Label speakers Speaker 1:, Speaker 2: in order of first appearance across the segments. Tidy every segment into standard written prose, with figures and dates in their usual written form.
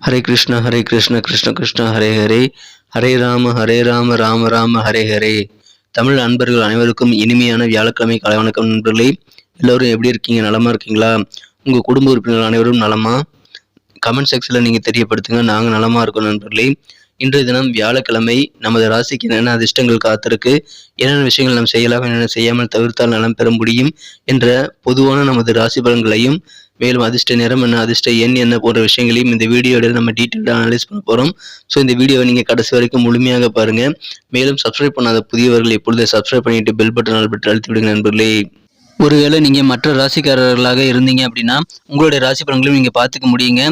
Speaker 1: ஹரே கிருஷ்ணா கிருஷ்ண கிருஷ்ணா ஹரே ஹரே, ஹரே ராம ராம ராம ஹரே ஹரே. தமிழ் அன்பர்கள் அனைவருக்கும் இனிமையான வியாழக்கிழமை காலை வணக்கம் நண்பர்களே. எல்லோரும் எப்படி இருக்கீங்க? நலமா இருக்கீங்களா? உங்கள் குடும்ப உறுப்பினர்கள் அனைவரும் நலமா? கமெண்ட் செக்ஷனில் நீங்கள் தெரியப்படுத்துங்க. நாங்கள் நலமா இருக்கோம் நண்பர்களே. இன்றைய தினம் வியாழக்கிழமை. நமது ராசிக்கு என்னென்ன அதிர்ஷ்டங்கள் காத்திருக்கு, என்னென்ன விஷயங்கள் நாம் செய்யலாம், என்னென்ன செய்யாமல் தவிர்த்தால் நலம் பெற முடியும் என்ற பொதுவான நமது ராசி பலன்களையும், மேலும் அதிர்ஷ்ட நிறம் என்ன, அதிர்ஷ்ட எண் என்ன போன்ற விஷயங்களையும் இந்த வீடியோட நம்ம டீட்டெயிலாக அனலைஸ் பண்ண போகிறோம். ஸோ இந்த வீடியோவை நீங்கள் கடைசி வரைக்கும் முழுமையாக பாருங்கள். மேலும் சப்ஸ்கிரைப் பண்ணாத புதியவர்கள் இப்பொழுது சப்ஸ்கிரைப் பண்ணிட்டு பெல் பட்டன் அழுத்தி விடுங்க நண்பர்களே. ஒருவேளை நீங்கள் மற்ற ராசிக்காரர்களாக இருந்தீங்க அப்படின்னா உங்களுடைய ராசி பலன்களையும் நீங்கள் பார்த்துக்க முடியுங்க.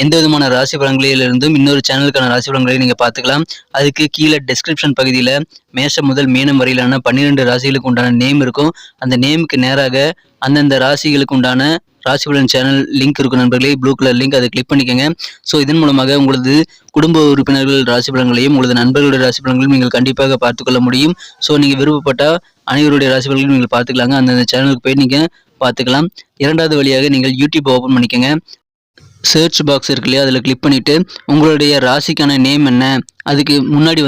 Speaker 1: எந்த விதமான ராசி பலன்களிலிருந்தும் இன்னொரு சேனலுக்கான ராசி பலன்களையும் நீங்கள் பார்த்துக்கலாம். அதுக்கு கீழே டெஸ்கிரிப்ஷன் பகுதியில் மேஷம் முதல் மீனம் வரையிலான 12 ராசிகளுக்கு உண்டான நேம் இருக்கும். அந்த நேமுக்கு நேராக அந்தந்த ராசிகளுக்கு உண்டான ராசி பலன் சேனல் லிங்க் இருக்கும் நண்பர்களே. ப்ளூ கலர் லிங்க், அதை கிளிக் பண்ணிக்கோங்க. ஸோ இதன் மூலமாக உங்களது குடும்ப உறுப்பினர்கள் ராசி பலன்களையும் உங்களது நண்பர்களுடைய ராசி பலன்களையும் நீங்கள் கண்டிப்பாக பார்த்துக்கொள்ள முடியும். ஸோ நீங்கள் விருப்பப்பட்டால் அனைவருடைய ராசி பலன்களையும் நீங்கள் பார்த்துக்கலாங்க. அந்தந்த சேனலுக்கு போய் நீங்கள் பார்த்துக்கலாம். இரண்டாவது வழியாக நீங்கள் யூடியூப் ஓப்பன் பண்ணிக்கோங்க. சர்ச் பாக்ஸ் இருக்கு இல்லையா, அதில் கிளிக் பண்ணிவிட்டு உங்களுடைய ராசிக்கான நேம் என்ன, அதுக்கு முன்னாடி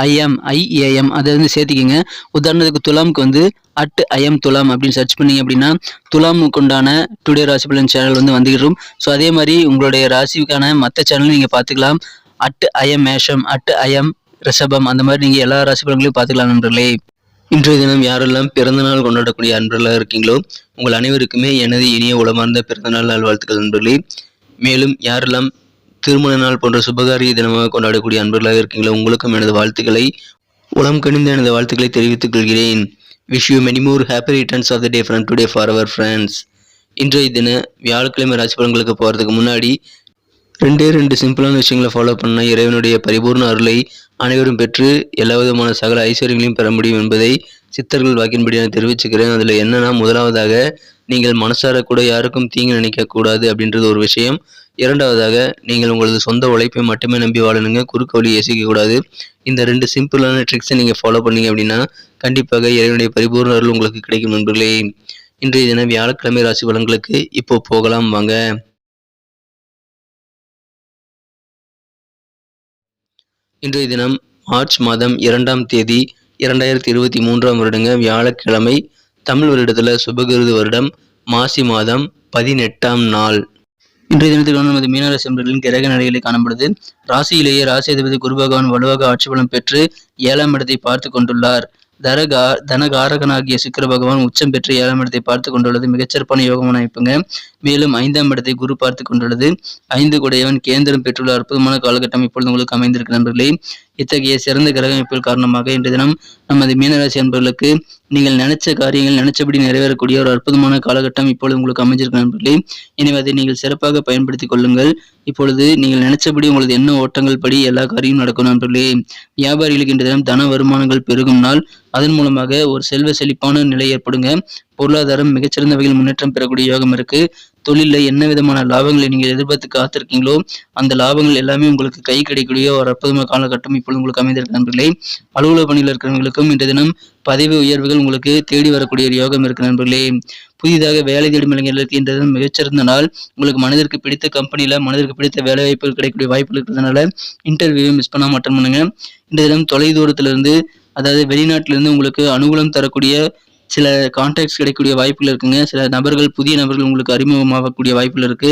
Speaker 1: IAM அதை சேர்த்திக்கிங்க. உதாரணத்துக்கு துலாமுக்கு @IAM துலாம் அப்படின்னு சர்ச் பண்ணிங்க அப்படின்னா துலாமுக்கு உண்டான டுடே ராசி பலன் சேனல் வந்துகிடும். ஸோ அதே மாதிரி உங்களுடைய ராசிக்கான மற்ற சேனலும் நீங்கள் பார்த்துக்கலாம். @IAM மேஷம், @IAM ரிஷபம், அந்த மாதிரி நீங்கள் எல்லா ராசி பலன்களையும் பார்த்துக்கலாம் நண்பர்களே. இன்றைய தினம் யாரெல்லாம் பிறந்தநாள் கொண்டாடக்கூடிய அன்பர்களாக இருக்கீங்களோ உங்கள் அனைவருக்குமே எனது இனிய உளமார்ந்த பிறந்தநாள் நல்வாழ்த்துக்கள் நண்பர்களே. மேலும் யாரெல்லாம் திருமண நாள் போன்ற சுபகாரிய தினமாக கொண்டாடக்கூடிய அன்பர்களாக இருக்கீங்களோ உங்களுக்கும் எனது வாழ்த்துக்களை, உளம் கனிந்த எனது வாழ்த்துக்களை தெரிவித்துக் கொள்கிறேன். Wish you many more happy returns of the day from today for our friends. இன்றைய தின வியாழக்கிழமை ராசி பலன்களுக்கு போகிறதுக்கு முன்னாடி ரெண்டு சிம்பிளான விஷயங்களை ஃபாலோ பண்ணால் இறைவனுடைய பரிபூர்ண அருளை அனைவரும் பெற்று எல்லா விதமான சகல ஐஸ்வர்யங்களையும் பெற முடியும் என்பதை சித்தர்கள் வாக்கின்படி நான் தெரிவிச்சுக்கிறேன். அதில் என்னன்னா, முதலாவதாக நீங்கள் மனசார கூட யாருக்கும் தீங்கு நினைக்கக்கூடாது அப்படின்றது ஒரு விஷயம். இரண்டாவதாக நீங்கள் உங்களது சொந்த உழைப்பை மட்டுமே நம்பி வாழணுங்க, குறுக்கு வழி யோசிக்கக்கூடாது. இந்த 2 சிம்பிளான ட்ரிக்ஸை நீங்கள் ஃபாலோ பண்ணீங்க அப்படின்னா கண்டிப்பாக இறைவனுடைய பரிபூர்ண அருள் உங்களுக்கு கிடைக்கும் நண்பர்களே. இன்றைய தினம் வியாழக்கிழமை ராசி பலன்களுக்கு இப்போ போகலாம் வாங்க. இன்றைய தினம் மார்ச் மாதம் 2ஆம் தேதி 2023ஆம் வருடங்க, வியாழக்கிழமை. தமிழ் வருடத்தில் சுபகிருது வருடம், மாசி மாதம் 18ஆம் நாள். இன்றைய தினத்துக்கான நமது மீனராசி என்பவர்களின் கிரக நிலைகளை காணப்படுது. ராசியிலேயே ராசி அதிபதி குரு பகவான் வலுவாக ஆட்சி பலம் பெற்று 7ஆம் இடத்தை பார்த்து கொண்டுள்ளார். தனகாரகனாகிய சுக்கிர பகவான் உச்சம் பெற்று 7ஆம் இடத்தை பார்த்து கொண்டுள்ளது மிகச்சிறப்பான யோகமான அமைப்புங்க. மேலும் 5ஆம் இடத்தை குரு பார்த்து கொண்டுள்ளது. 5 கூடையவன் கேந்திரம் பெற்றுள்ள அற்புதமான காலகட்டம் இப்பொழுது உங்களுக்கு அமைந்திருக்கு நண்பர்களே. இத்தகைய சிறந்த கிரக அமைப்புகள் காரணமாக இன்றைய தினம் நமது மீனராசி அன்பர்களுக்கு நீங்கள் நினைச்ச காரியங்கள் நினைச்சபடி நிறைவேறக்கூடிய ஒரு அற்புதமான காலகட்டம் இப்பொழுது உங்களுக்கு அமைஞ்சிருக்கு நண்பர்களே. எனவே அதை நீங்கள் சிறப்பாக பயன்படுத்திக் கொள்ளுங்கள். இப்பொழுது நீங்கள் நினைச்சபடி உங்களது எண்ண ஓட்டங்கள் படி எல்லா காரியமும் நடக்கும் நண்பர்களே. வியாபாரிகளுக்கு இன்றைய தினம் தன வருமானங்கள் பெருகும் நாள். அதன் மூலமாக ஒரு செல்வ செழிப்பான நிலை ஏற்படுங்க. பொருளாதாரம் மிகச்சிறந்த வகையில் முன்னேற்றம் பெறக்கூடிய யோகம் இருக்கு. தொழிலில் என்ன விதமான லாபங்களை நீங்கள் எதிர்பார்த்து காத்திருக்கீங்களோ அந்த லாபங்கள் எல்லாமே உங்களுக்கு கை கிடைக்கக்கூடிய ஒரு அற்புதமான காலகட்டம் இப்பொழுது உங்களுக்கு அமைந்திருக்கு நண்பர்களே. அலுவலக பணியில் இருக்கிறவங்களுக்கும் இன்றைய தினம் பதவி உயர்வுகள் உங்களுக்கு தேடி வரக்கூடிய ஒரு யோகம் இருக்கு நண்பர்களே. புதிதாக வேலை தேடும் இளைஞர்களுக்கு இன்றைய தினம் மிகச்சிறந்த நாள். உங்களுக்கு மனதிற்கு பிடித்த கம்பெனியில் மனதிற்கு பிடித்த வேலை வாய்ப்புகள் கிடைக்கக்கூடிய வாய்ப்புகள் இருக்கிறதுனால இன்டர்வியூவை மிஸ் பண்ணாமல் அட்டன் பண்ணுங்க. இன்றைய தினம் தொலை தூரத்திலிருந்து, அதாவது வெளிநாட்டிலிருந்து உங்களுக்கு அனுகூலம் தரக்கூடிய சில கான்டாக்ட்ஸ் கிடைக்கக்கூடிய வாய்ப்புகள் இருக்குங்க. சில நபர்கள், புதிய நபர்கள் உங்களுக்கு அறிமுகமாகக்கூடிய வாய்ப்புகள் இருக்கு.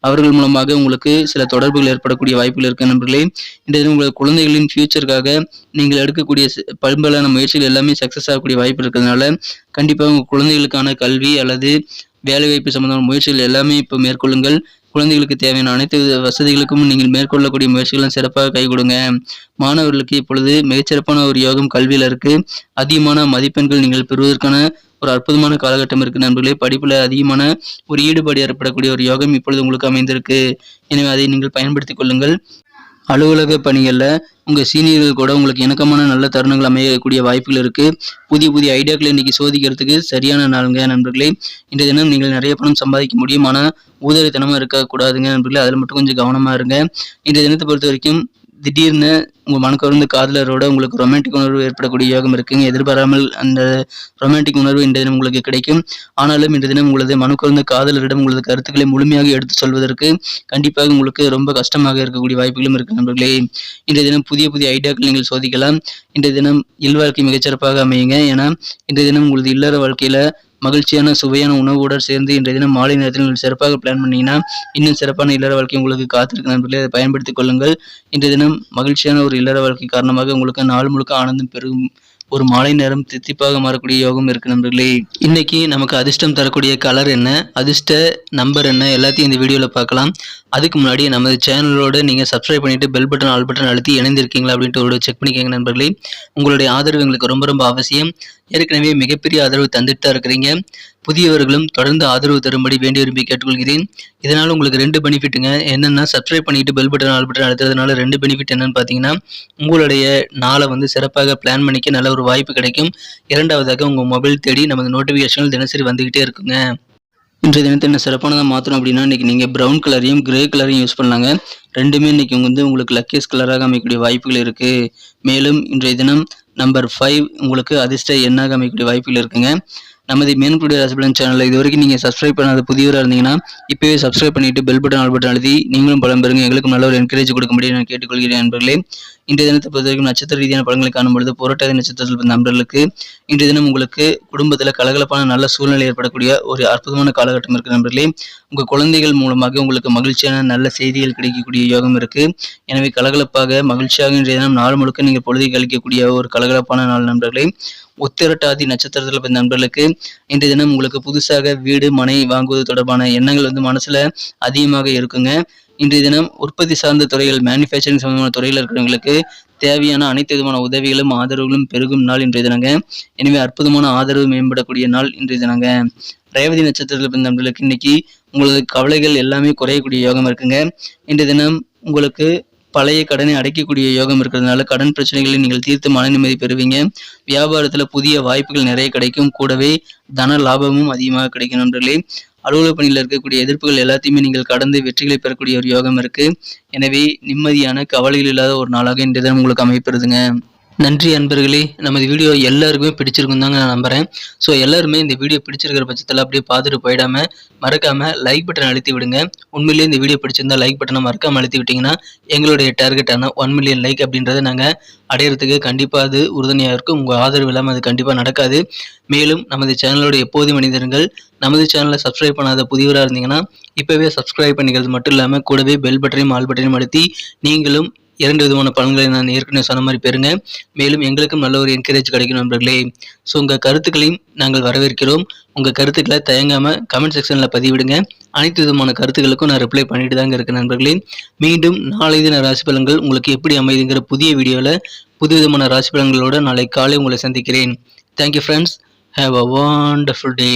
Speaker 1: அவர்கள் மூலமாக உங்களுக்கு சில தொடர்புகள் ஏற்படக்கூடிய வாய்ப்புகள் இருக்கு நண்பர்களே. இன்றைய தினம் உங்கள் குழந்தைகளின் ஃபியூச்சருக்காக நீங்கள் எடுக்கக்கூடிய பல்பலான முயற்சிகள் எல்லாமே சக்சஸ் ஆகக்கூடிய வாய்ப்பு இருக்கிறதுனால கண்டிப்பாக உங்கள் குழந்தைகளுக்கான கல்வி அல்லது வேலைவாய்ப்பு சம்பந்தமான முயற்சிகள் எல்லாமே இப்போ மேற்கொள்ளுங்கள். குழந்தைகளுக்கு தேவையான அனைத்து வசதிகளுக்கும் நீங்கள் மேற்கொள்ளக்கூடிய முயற்சிகளும் சிறப்பாக கை கொடுங்க. மாணவர்களுக்கு இப்பொழுது மிகச்சிறப்பான ஒரு யோகம் கல்வியில் இருக்கு. அதிகமான மதிப்பெண்கள் நீங்கள் பெறுவதற்கான ஒரு அற்புதமான காலகட்டம் இருக்கு நண்பர்களே. படிப்புல அதிகமான ஒரு ஈடுபாடு ஏற்படக்கூடிய ஒரு யோகம் இப்பொழுது உங்களுக்கு அமைந்திருக்கு. எனவே அதை நீங்கள் பயன்படுத்திக் கொள்ளுங்கள். அலுவலக பணிகளில் உங்கள் சீனியர்கள் கூட உங்களுக்கு இணக்கமான நல்ல தருணங்கள் அமையக்கூடிய வாய்ப்புகள் இருக்குது. புதிய ஐடியாக்களை இன்றைக்கி சோதிக்கிறதுக்கு சரியான நாளுங்க நண்பர்களே. இன்றைய தினம் நீங்கள் நிறைய பணம் சம்பாதிக்க முடியும், ஆனால் ஊதரித்தனமாக இருக்கக்கூடாதுங்க நண்பர்களே. அதில் மட்டும் கொஞ்சம் கவனமாக இருங்க. இன்றைய தினத்தை பொறுத்த வரைக்கும் திடீர்னு உங்கள் மனக்கவர்ந்த காதலரோட உங்களுக்கு ரொமான்டிக் உணர்வு ஏற்படக்கூடிய யோகம் இருக்குங்க. எதிர்பாராமல் அந்த ரொமான்டிக் உணர்வு இன்றைய தினம் உங்களுக்கு கிடைக்கும். ஆனாலும் இன்றைய தினம் உங்களது மனக்கவர்ந்த காதலரிடம் உங்களது கருத்துக்களை முழுமையாக எடுத்து சொல்வதற்கு கண்டிப்பாக உங்களுக்கு ரொம்ப கஷ்டமாக இருக்கக்கூடிய வாய்ப்புகளும் இருக்கு நண்பர்களே. இன்றைய தினம் புதிய புதிய ஐடியாக்கள் நீங்கள் சோதிக்கலாம். இன்றைய தினம் இல்வாழ்க்கை மிகச்சிறப்பாக அமையுங்க. ஏன்னா இன்றைய தினம் உங்களது இல்லற வாழ்க்கையில மகிழ்ச்சியான சுவையான உணவோடு சேர்ந்து இன்றைய தினம் மாலை நேரத்தில் நீங்கள் சிறப்பாக பிளான் பண்ணீங்கன்னா இன்னும் சிறப்பான இல்லற வாழ்க்கை உங்களுக்கு காத்திருக்கு நண்பர்களே. அதை பயன்படுத்திக் கொள்ளுங்கள். இன்றைய தினம் மகிழ்ச்சியான ஒரு இல்லற வாழ்க்கை காரணமாக உங்களுக்கு நாள் முழுக்க ஆனந்தம் பெருகும் ஒரு மாலை நேரம் தித்திப்பாக மாறக்கூடிய யோகம் இருக்கு நண்பர்களே. இன்னைக்கு நமக்கு அதிர்ஷ்டம் தரக்கூடிய கலர் என்ன, அதிர்ஷ்ட நம்பர் என்ன, எல்லாத்தையும் இந்த வீடியோவில் பார்க்கலாம். அதுக்கு முன்னாடி நமது சேனலோட நீங்கள் சப்ஸ்கிரைப் பண்ணிட்டு பெல் பட்டன் ஆல் பட்டன் அழுத்தி இணைந்திருக்கீங்களா அப்படின்ட்டு ஒரு செக் பண்ணிக்கோங்க நண்பர்களே. உங்களுடைய ஆதரவு எங்களுக்கு ரொம்ப ரொம்ப அவசியம். ஏற்கனவே மிகப்பெரிய ஆதரவு தந்துட்டு தான் இருக்கிறீங்க. புதியவர்களும் தொடர்ந்து ஆதரவு தரும்படி வேண்டி விரும்பி கேட்டுக்கொள்கிறேன். இதனால் உங்களுக்கு 2 பெனிஃபிட்டுங்க. என்னென்னா சப்ஸ்கிரைப் பண்ணிட்டு பெல் பட்டன் ஆல் பட்டன் அழுத்துறதுனால 2 பெனிஃபிட் என்னன்னு பார்த்தீங்கன்னா, உங்களுடைய நாளை சிறப்பாக பிளான் பண்ணிக்க நல்ல ஒரு வாய்ப்பு கிடைக்கும். இரண்டாவதாக உங்கள் மொபைல் தேடி நமது நோட்டிஃபிகேஷன்கள் தினசரி வந்துக்கிட்டே இருக்குங்க. இன்றைய தினத்தை என்ன சிறப்பானதாக மாற்றணும் அப்படின்னா, இன்றைக்கி நீங்கள் ப்ரௌன் கலரையும் கிரே கலரையும் யூஸ் பண்ணலாங்க. ரெண்டுமே இன்றைக்கி உங்களுக்கு லக்கியஸ்ட் கலராக அமைக்கக்கூடிய வாய்ப்புகள் இருக்குது. மேலும் இன்றைய தினம் நம்பர் 5 உங்களுக்கு அதிர்ஷ்ட எண்ணாக அமைக்கக்கூடிய வாய்ப்புகள் இருக்குங்க. நமது மேன்புடைய ராசிபலன் சேனலில் இது வரைக்கும் நீங்கள் சப்ஸ்கிரைப் பண்ணாத புதியவராக இருந்தீங்கன்னா இப்போவே சப்ஸ்கிரைப் பண்ணிவிட்டு பெல் பட்டன் ஆல் பட்டன் அழுத்தி நீங்களும் பலம் பெறுங்க. எங்களுக்கும் நல்ல ஒரு என்கரேஜ் கொடுக்கும்படி நான் கேட்டுக்கொள்கிறேன் நண்பர்களே. இன்றைய தினத்தை பொறுத்த வரைக்கும் நட்சத்திர ரீதியான பலன்களை காணும்பொழுது புரட்டாதி நட்சத்திரத்தில் பிறந்த நண்பர்களுக்கு இன்றைய தினம் உங்களுக்கு குடும்பத்தில் கலகலப்பான நல்ல சூழ்நிலை ஏற்படக்கூடிய ஒரு அற்புதமான காலகட்டம் இருக்குது நண்பர்களே. உங்கள் குழந்தைகள் மூலமாக உங்களுக்கு மகிழ்ச்சியான நல்ல செய்திகள் கிடைக்கக்கூடிய யோகம் இருக்குது. எனவே கலகலப்பாக மகிழ்ச்சியாக இன்றைய தினம் நாள் முழுக்க நீங்கள் பொழுதை கழிக்கக்கூடிய ஒரு கலகலப்பான நாள் நண்பர்களே. உத்திரட்டாதி நட்சத்திரத்தில் பிறந்த நண்பர்களுக்கு இன்றைய தினம் உங்களுக்கு புதுசாக வீடு மனை வாங்குவது தொடர்பான எண்ணங்கள் மனசுல அதிகமாக இருக்குங்க. இன்றைய தினம் உற்பத்தி சார்ந்த துறைகள் மேனுஃபேக்சரிங் சம்பந்தமான துறையில் இருக்கிறவங்களுக்கு தேவையான அனைத்து விதமான உதவிகளும் ஆதரவுகளும் பெருகும் நாள் இன்றைய தினங்க. எனவே அற்புதமான ஆதரவு மேம்படக்கூடிய நாள் இன்றைய தினங்க. ரேவதி நட்சத்திரத்தில் பிறந்த நண்பர்களுக்கு இன்னைக்கு உங்களது கவலைகள் எல்லாமே குறையக்கூடிய யோகம் இருக்குங்க. இன்றைய தினம் உங்களுக்கு பழைய கடனை அடைக்கக்கூடிய யோகம் இருக்கிறதுனால கடன் பிரச்சனைகளை நீங்கள் தீர்த்து மன நிம்மதி பெறுவீங்க. வியாபாரத்தில் புதிய வாய்ப்புகள் நிறைய கிடைக்கும். கூடவே தன லாபமும் அதிகமாக கிடைக்கும் நண்பர்களே. அலுவலக பணியில் இருக்கக்கூடிய எதிர்ப்புகள் எல்லாத்தையுமே நீங்கள் கடந்து வெற்றிகளை பெறக்கூடிய ஒரு யோகம் இருக்கு. எனவே நிம்மதியான கவலைகள் இல்லாத ஒரு நாளாக இன்றைய தினம் உங்களுக்கு அமைப்பெறுதுங்க. நன்றி அன்பர்களே. நமது வீடியோ எல்லாருக்குமே பிடிச்சிருக்கும் தாங்க நான் நம்புகிறேன். ஸோ எல்லாருமே இந்த வீடியோ பிடிச்சிருக்கிற பட்சத்தில் அப்படியே பார்த்துட்டு போயிடாமல் மறக்காமல் லைக் பட்டன் அழுத்தி விடுங்க. உண்மையிலேயே இந்த வீடியோ பிடிச்சிருந்தா லைக் பட்டனை மறக்காமல் அழுத்தி விட்டிங்கன்னா எங்களுடைய டார்கெட்டான 1 மில்லியன் லைக் அப்படின்றத நாங்கள் அடையிறதுக்கு கண்டிப்பாக அது உறுதுணையாக இருக்கும். உங்கள் ஆதரவு இல்லாமல் அது கண்டிப்பாக நடக்காது. மேலும் நமது சேனலோட எப்போதும் மனிதர்கள் நமது சேனலை சப்ஸ்கிரைப் பண்ணாத புதியவராக இருந்தீங்கன்னா இப்போவே சப்ஸ்கிரைப் பண்ணிக்கிறது மட்டும் இல்லாமல் கூடவே பெல் பட்டனையும் ஆல் பட்டனையும் அழுத்தி நீங்களும் 2 விதமான பலன்களை நான் ஏற்கனவே சொன்ன மாதிரி பெறுங்க. மேலும் எங்களுக்கும் நல்ல ஒரு என்கரேஜ் கிடைக்கும் நண்பர்களே. ஸோ உங்கள் கருத்துக்களையும் நாங்கள் வரவேற்கிறோம். உங்கள் கருத்துக்களை தயங்காமல் கமெண்ட் செக்ஷனில் பதிவிடுங்க. அனைத்து விதமான கருத்துக்களுக்கும் நான் ரிப்ளை பண்ணிட்டு தாங்க இருக்கேன் நண்பர்களே. மீண்டும் நாளை தின ராசி பலன்கள் உங்களுக்கு எப்படி அமைதுங்கிற புதிய வீடியோவில் புது விதமான ராசி பலன்களோடு நாளை காலை உங்களை சந்திக்கிறேன். Thank you friends. Have a wonderful day.